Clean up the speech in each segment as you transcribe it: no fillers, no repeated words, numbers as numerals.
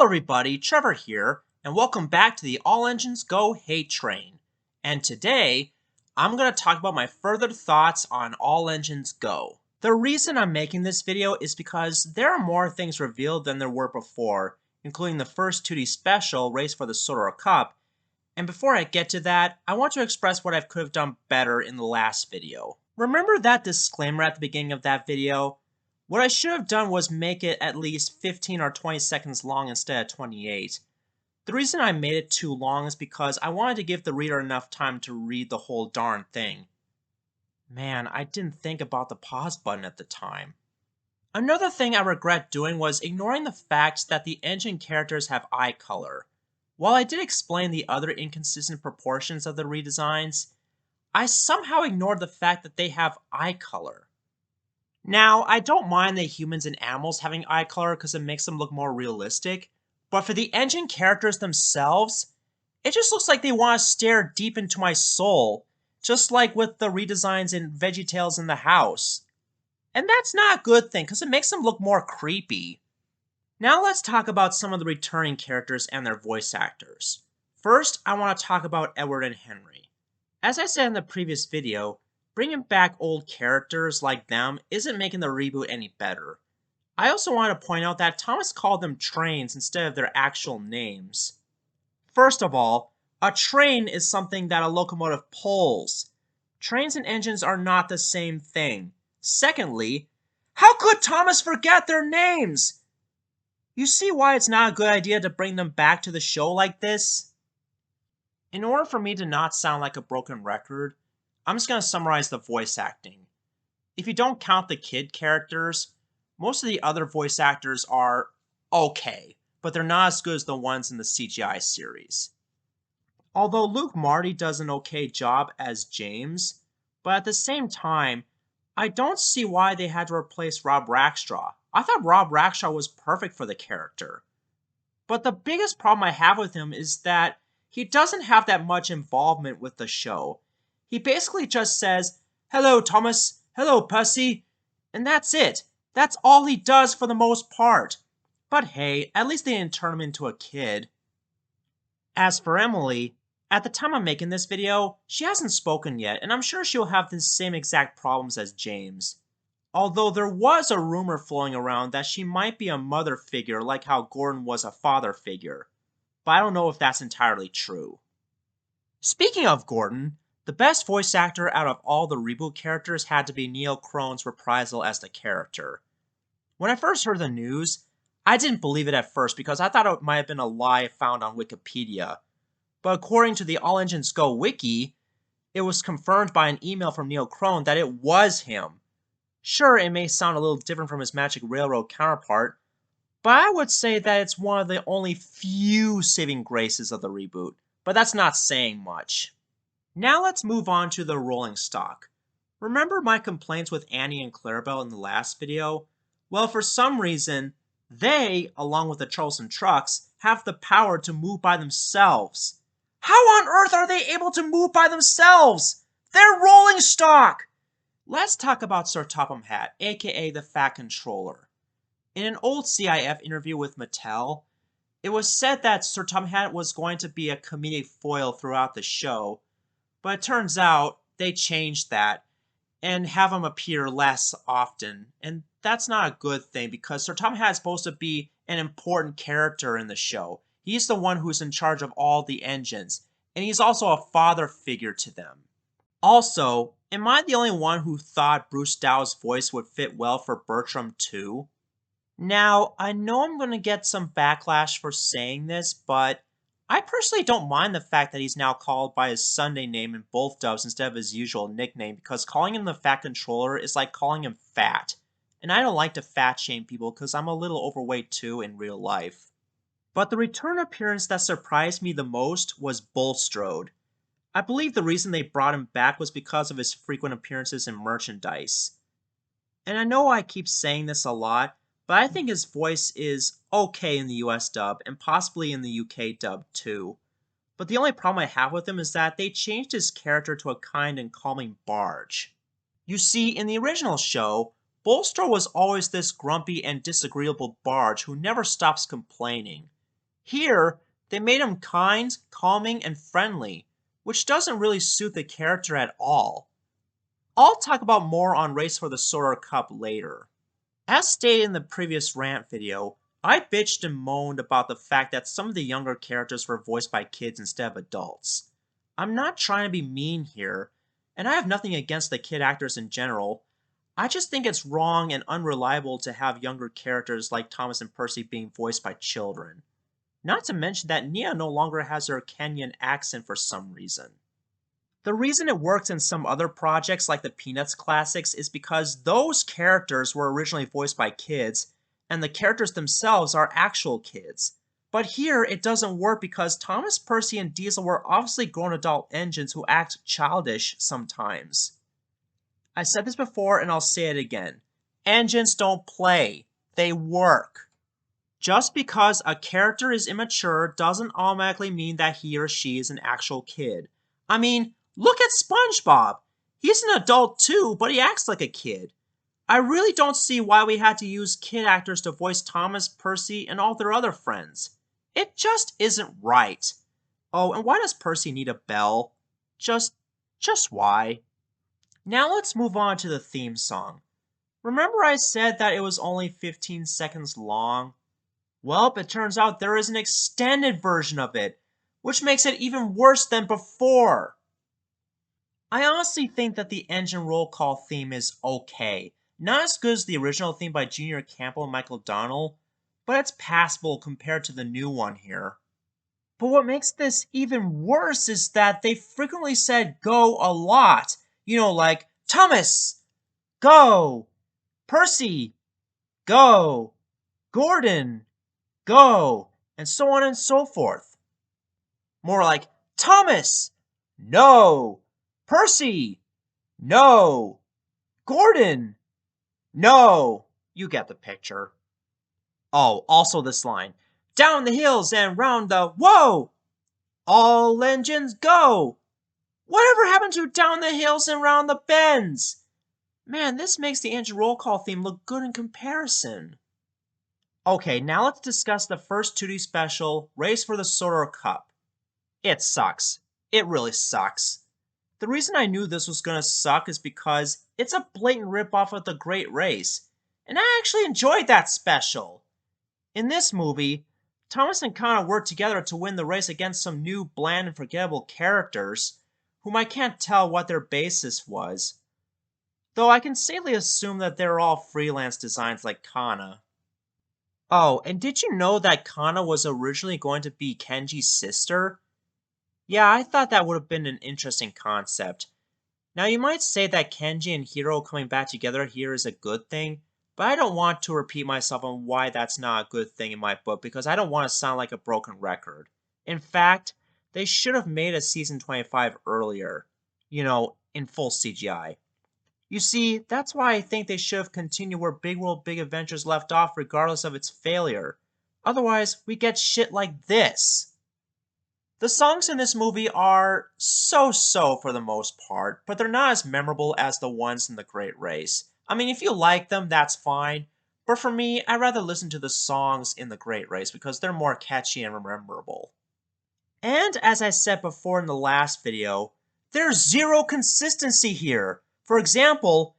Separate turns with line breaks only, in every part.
Hello everybody, Trevor here, and welcome back to the All Engines Go Hate Train. And today, I'm going to talk about my further thoughts on All Engines Go. The reason I'm making this video is because there are more things revealed than there were before, including the first 2D special, Race for the Solar Cup. And before I get to that, I want to express what I could have done better in the last video. Remember that disclaimer at the beginning of that video? What I should have done was make it at least 15 or 20 seconds long instead of 28. The reason I made it too long is because I wanted to give the reader enough time to read the whole darn thing. Man, I didn't think about the pause button at the time. Another thing I regret doing was ignoring the fact that the engine characters have eye color. While I did explain the other inconsistent proportions of the redesigns, I somehow ignored the fact that they have eye color. Now, I don't mind the humans and animals having eye color because it makes them look more realistic, but for the engine characters themselves, it just looks like they want to stare deep into my soul, just like with the redesigns in VeggieTales in the House. And that's not a good thing because it makes them look more creepy. Now let's talk about some of the returning characters and their voice actors. First, I want to talk about Edward and Henry. As I said in the previous video, bringing back old characters like them isn't making the reboot any better. I also want to point out that Thomas called them trains instead of their actual names. First of all, a train is something that a locomotive pulls. Trains and engines are not the same thing. Secondly, how could Thomas forget their names? You see why it's not a good idea to bring them back to the show like this? In order for me to not sound like a broken record, I'm just going to summarize the voice acting. If you don't count the kid characters, most of the other voice actors are okay, but they're not as good as the ones in the CGI series. Although Luke Marty does an okay job as James, but at the same time, I don't see why they had to replace Rob Rackstraw. I thought Rob Rackstraw was perfect for the character. But the biggest problem I have with him is that he doesn't have that much involvement with the show. He basically just says, "Hello, Thomas. Hello, Percy." And that's it. That's all he does for the most part. But hey, at least they didn't turn him into a kid. As for Emily, at the time I'm making this video, she hasn't spoken yet, and I'm sure she'll have the same exact problems as James. Although there was a rumor flowing around that she might be a mother figure like how Gordon was a father figure. But I don't know if that's entirely true. Speaking of Gordon, the best voice actor out of all the reboot characters had to be Neil Crone's reprisal as the character. When I first heard the news, I didn't believe it at first because I thought it might have been a lie found on Wikipedia. But according to the All Engines Go wiki, it was confirmed by an email from Neil Crone that it was him. Sure, it may sound a little different from his Magic Railroad counterpart, but I would say that it's one of the only few saving graces of the reboot, but that's not saying much. Now let's move on to the rolling stock. Remember my complaints with Annie and Clarabelle in the last video? Well, for some reason, they, along with the troublesome trucks, have the power to move by themselves. How on earth are they able to move by themselves? They're rolling stock! Let's talk about Sir Topham Hatt, aka the Fat Controller. In an old CIF interview with Mattel, it was said that Sir Topham Hatt was going to be a comedic foil throughout the show, but it turns out they changed that and have him appear less often. And that's not a good thing because Sir Topham Hatt is supposed to be an important character in the show. He's the one who's in charge of all the engines, and he's also a father figure to them. Also, am I the only one who thought Bruce Dow's voice would fit well for Bertram too? Now, I know I'm going to get some backlash for saying this, but I personally don't mind the fact that he's now called by his Sunday name in both dubs instead of his usual nickname, because calling him the Fat Controller is like calling him fat. And I don't like to fat shame people because I'm a little overweight too in real life. But the return appearance that surprised me the most was Bulstrode. I believe the reason they brought him back was because of his frequent appearances in merchandise. And I know I keep saying this a lot, but I think his voice is okay in the US dub, and possibly in the UK dub too. But the only problem I have with him is that they changed his character to a kind and calming barge. You see, in the original show, Bulstrode was always this grumpy and disagreeable barge who never stops complaining. Here, they made him kind, calming, and friendly, which doesn't really suit the character at all. I'll talk about more on Race for the Solar Cup later. As stated in the previous rant video, I bitched and moaned about the fact that some of the younger characters were voiced by kids instead of adults. I'm not trying to be mean here, and I have nothing against the kid actors in general. I just think it's wrong and unreliable to have younger characters like Thomas and Percy being voiced by children. Not to mention that Nia no longer has her Kenyan accent for some reason. The reason it works in some other projects like the Peanuts classics is because those characters were originally voiced by kids, and the characters themselves are actual kids. But here it doesn't work because Thomas, Percy, and Diesel were obviously grown adult engines who act childish sometimes. I said this before and I'll say it again. Engines don't play, they work. Just because a character is immature doesn't automatically mean that he or she is an actual kid. I mean, look at SpongeBob. He's an adult too, but he acts like a kid. I really don't see why we had to use kid actors to voice Thomas, Percy, and all their other friends. It just isn't right. Oh, and why does Percy need a bell? Just why? Now let's move on to the theme song. Remember I said that it was only 15 seconds long? Well, it turns out there is an extended version of it, which makes it even worse than before. I honestly think that the engine roll call theme is okay. Not as good as the original theme by Junior Campbell and Michael Donnell, but it's passable compared to the new one here. But what makes this even worse is that they frequently said go a lot. You know, like, Thomas, go! Percy, go! Gordon, go! And so on and so forth. More like, Thomas, no! Percy, no! Gordon, no! You get the picture. Oh, also this line. Down the hills and round the... Whoa! All engines go! Whatever happened to down the hills and round the bends? Man, this makes the engine roll call theme look good in comparison. Okay, now let's discuss the first 2D special, Race for the Solar Cup. It sucks. It really sucks. The reason I knew this was gonna suck is because it's a blatant ripoff of The Great Race, and I actually enjoyed that special. In this movie, Thomas and Connor worked together to win the race against some new bland and forgettable characters, whom I can't tell what their basis was. Though I can safely assume that they're all freelance designs like Kana. Oh, and did you know that Kana was originally going to be Kenji's sister? Yeah, I thought that would have been an interesting concept. Now you might say that Kenji and Hiro coming back together here is a good thing, but I don't want to repeat myself on why that's not a good thing in my book because I don't want to sound like a broken record. In fact, they should have made a season 25 earlier. You know, in full CGI. You see, that's why I think they should have continued where Big World Big Adventures left off regardless of its failure. Otherwise, we get shit like this. The songs in this movie are so-so for the most part, but they're not as memorable as the ones in The Great Race. I mean, if you like them, that's fine, but for me, I'd rather listen to the songs in The Great Race because they're more catchy and memorable. And as I said before in the last video, there's zero consistency here. For example,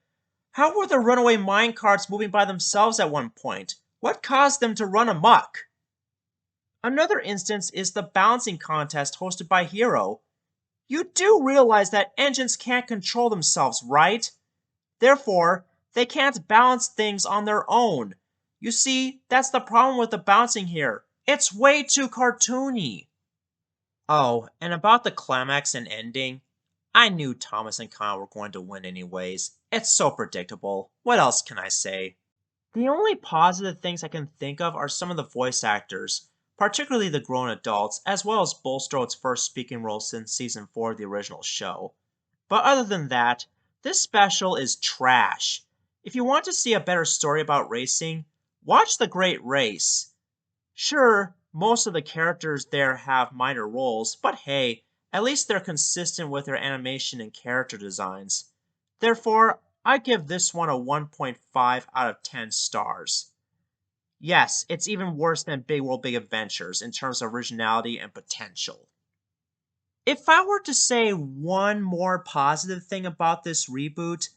how were the runaway minecarts moving by themselves at one point? What caused them to run amok? Another instance is the balancing contest hosted by Hiro. You do realize that engines can't control themselves, right? Therefore, they can't balance things on their own. You see, that's the problem with the bouncing here. It's way too cartoony. Oh, and about the climax and ending, I knew Thomas and Connor were going to win anyways. It's so predictable. What else can I say? The only positive things I can think of are some of the voice actors, particularly the grown adults, as well as Bulstrode's first speaking role since season 4 of the original show. But other than that, this special is trash. If you want to see a better story about racing, watch The Great Race. Sure, most of the characters there have minor roles, but hey, at least they're consistent with their animation and character designs. Therefore, I give this one a 1.5 out of 10 stars. Yes, it's even worse than Big World Big Adventures in terms of originality and potential. If I were to say one more positive thing about this reboot,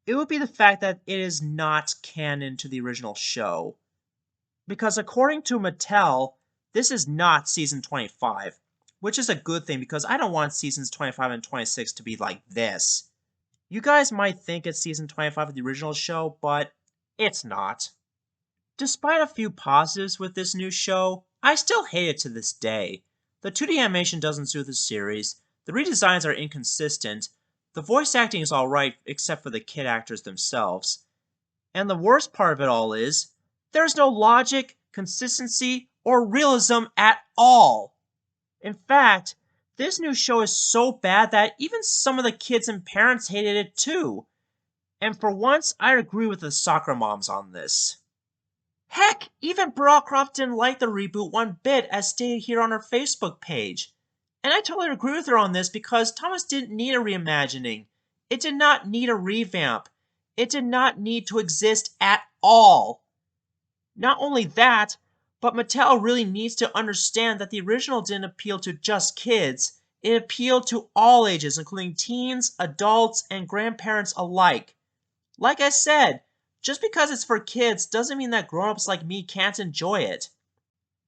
it would be the fact that it is not canon to the original show. Because according to Mattel, this is not season 25, which is a good thing because I don't want seasons 25 and 26 to be like this. You guys might think it's season 25 of the original show, but it's not. Despite a few positives with this new show, I still hate it to this day. The 2D animation doesn't suit the series, the redesigns are inconsistent, the voice acting is alright except for the kid actors themselves, and the worst part of it all is, there's no logic, consistency, or realism at all. In fact, this new show is so bad that even some of the kids and parents hated it too. And for once, I agree with the soccer moms on this. Heck, even Brockcroft didn't like the reboot one bit, as stated here on her Facebook page. And I totally agree with her on this because Thomas didn't need a reimagining. It did not need a revamp. It did not need to exist at all. Not only that, but Mattel really needs to understand that the original didn't appeal to just kids. It appealed to all ages, including teens, adults, and grandparents alike. Like I said, just because it's for kids doesn't mean that grown-ups like me can't enjoy it.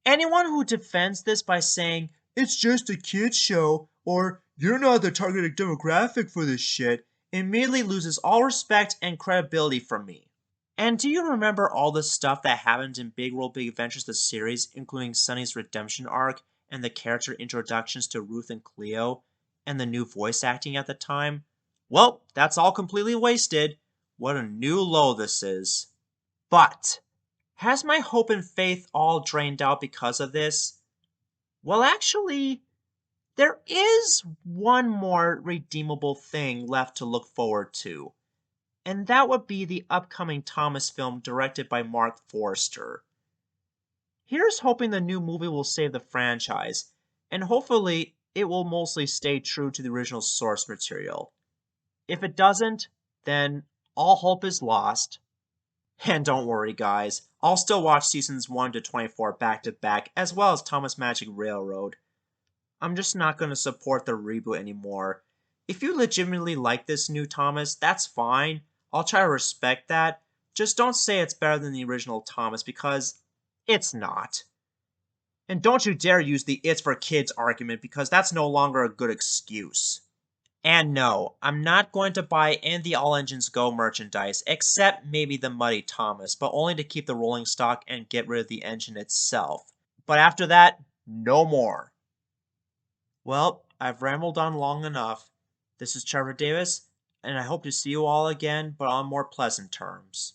Anyone who defends this by saying, it's just a kid's show, or you're not the targeted demographic for this shit, immediately loses all respect and credibility from me. And do you remember all the stuff that happened in Big World Big Adventures the series, including Sunny's redemption arc, and the character introductions to Ruth and Cleo, and the new voice acting at the time? Well, that's all completely wasted. What a new low this is. But, has my hope and faith all drained out because of this? Well, actually, there is one more redeemable thing left to look forward to. And that would be the upcoming Thomas film directed by Mark Forster. Here's hoping the new movie will save the franchise, and hopefully it will mostly stay true to the original source material. If it doesn't, then all hope is lost. And don't worry guys, I'll still watch seasons 1 to 24 back to back, as well as Thomas Magic Railroad. I'm just not going to support the reboot anymore. If you legitimately like this new Thomas, that's fine. I'll try to respect that. Just don't say it's better than the original Thomas, because it's not. And don't you dare use the it's for kids argument, because that's no longer a good excuse. And no, I'm not going to buy any of the All Engines Go merchandise, except maybe the Muddy Thomas, but only to keep the rolling stock and get rid of the engine itself. But after that, no more. Well, I've rambled on long enough. This is Trevor Davis, and I hope to see you all again, but on more pleasant terms.